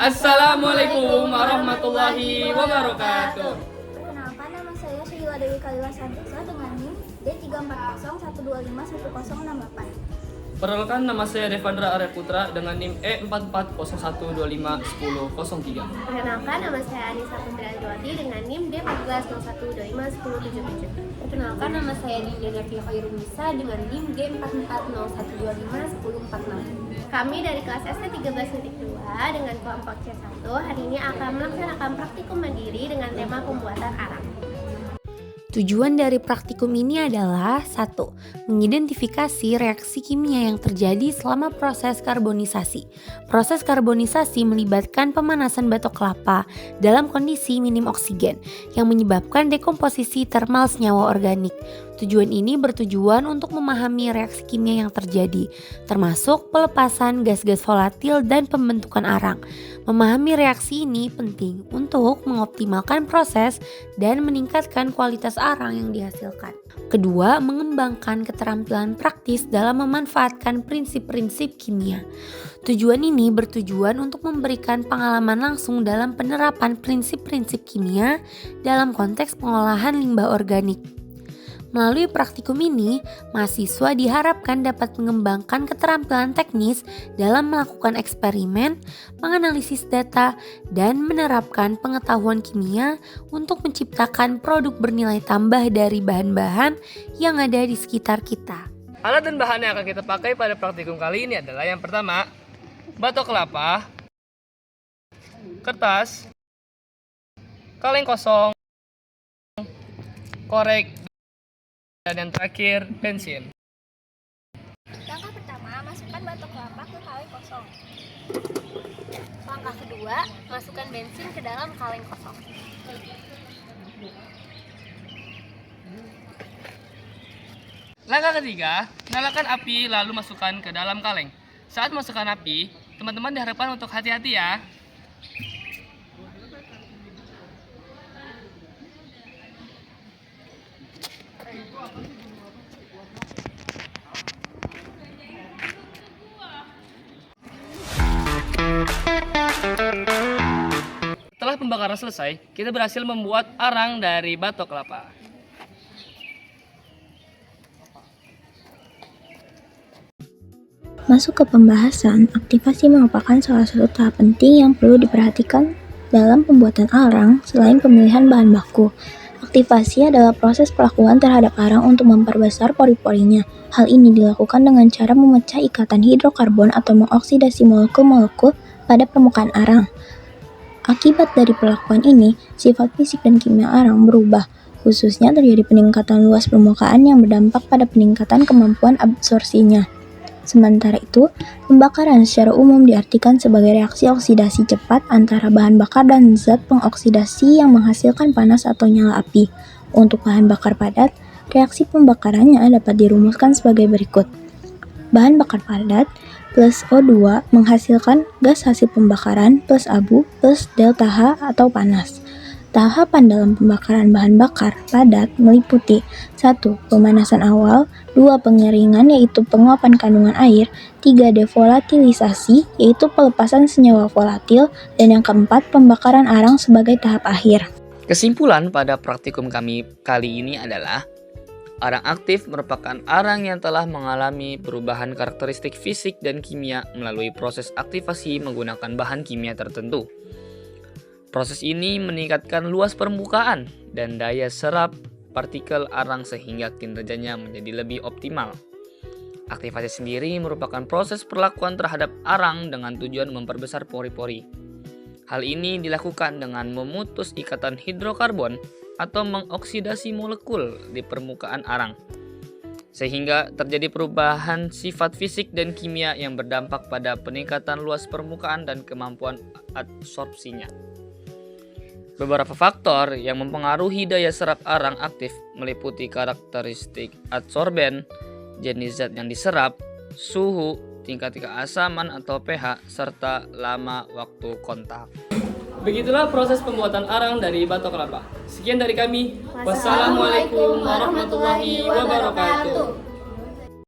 Assalamualaikum warahmatullahi wabarakatuh. Perkenalkan, nama saya Sheila Dewi Kalila Santosa dengan NIM D34012511068. Perkenalkan, nama saya Devandra Arya Putra dengan NIM E4401251003. Perkenalkan, nama saya Anissa Putriajawati dengan NIM D1401251077. Perkenalkan, nama saya Dinda Nafia Khairunisa dengan NIM G4401251046. Kami dari kelas SD 13.2 dengan kelompok C1 hari ini akan melaksanakan praktikum mandiri dengan tema pembuatan arang. Tujuan dari praktikum ini adalah 1. Mengidentifikasi reaksi kimia yang terjadi selama proses karbonisasi. Proses karbonisasi melibatkan pemanasan batok kelapa dalam kondisi minim oksigen yang menyebabkan dekomposisi termal senyawa organik. Tujuan ini bertujuan untuk memahami reaksi kimia yang terjadi, termasuk pelepasan gas-gas volatil dan pembentukan arang. Memahami reaksi ini penting untuk mengoptimalkan proses dan meningkatkan kualitas arang yang dihasilkan. Kedua, mengembangkan keterampilan praktis dalam memanfaatkan prinsip-prinsip kimia. Tujuan ini bertujuan untuk memberikan pengalaman langsung dalam penerapan prinsip-prinsip kimia dalam konteks pengolahan limbah organik. Melalui praktikum ini, mahasiswa diharapkan dapat mengembangkan keterampilan teknis dalam melakukan eksperimen, menganalisis data, dan menerapkan pengetahuan kimia untuk menciptakan produk bernilai tambah dari bahan-bahan yang ada di sekitar kita. Alat dan bahan yang akan kita pakai pada praktikum kali ini adalah yang pertama, batok kelapa, kertas, kaleng kosong, korek, dan yang terakhir, bensin. Langkah pertama, masukkan batok kelapa ke kaleng kosong. Langkah kedua, masukkan bensin ke dalam kaleng kosong. Langkah ketiga, nyalakan api lalu masukkan ke dalam kaleng. Saat masukkan api, teman-teman diharapkan untuk hati-hati ya. Setelah pembakaran selesai, kita berhasil membuat arang dari batok kelapa. Masuk ke pembahasan, aktivasi merupakan salah satu tahap penting yang perlu diperhatikan dalam pembuatan arang selain pemilihan bahan baku. Aktivasi adalah proses pelakuan terhadap arang untuk memperbesar pori-porinya. Hal ini dilakukan dengan cara memecah ikatan hidrokarbon atau mengoksidasi molekul-molekul pada permukaan arang. Akibat dari perlakuan ini, sifat fisik dan kimia arang berubah, khususnya terjadi peningkatan luas permukaan yang berdampak pada peningkatan kemampuan absorpsinya. Sementara itu, pembakaran secara umum diartikan sebagai reaksi oksidasi cepat antara bahan bakar dan zat pengoksidasi yang menghasilkan panas atau nyala api. Untuk bahan bakar padat, reaksi pembakarannya dapat dirumuskan sebagai berikut. Bahan bakar padat plus O2 menghasilkan gas hasil pembakaran plus abu plus delta H atau panas. Tahapan dalam pembakaran bahan bakar padat meliputi 1. Pemanasan awal, 2. Pengeringan yaitu penguapan kandungan air, 3. Devolatilisasi yaitu pelepasan senyawa volatil, dan yang keempat pembakaran arang sebagai tahap akhir. Kesimpulan pada praktikum kami kali ini adalah arang aktif merupakan arang yang telah mengalami perubahan karakteristik fisik dan kimia melalui proses aktivasi menggunakan bahan kimia tertentu. Proses ini meningkatkan luas permukaan dan daya serap partikel arang sehingga kinerjanya menjadi lebih optimal. Aktivasi sendiri merupakan proses perlakuan terhadap arang dengan tujuan memperbesar pori-pori. Hal ini dilakukan dengan memutus ikatan hidrokarbon atau mengoksidasi molekul di permukaan arang, sehingga terjadi perubahan sifat fisik dan kimia yang berdampak pada peningkatan luas permukaan dan kemampuan absorpsinya. Beberapa faktor yang mempengaruhi daya serap arang aktif meliputi karakteristik adsorben, jenis zat yang diserap, suhu, tingkat keasaman atau pH, serta lama waktu kontak. Begitulah proses pembuatan arang dari batok kelapa. Sekian dari kami. Wassalamualaikum warahmatullahi wabarakatuh.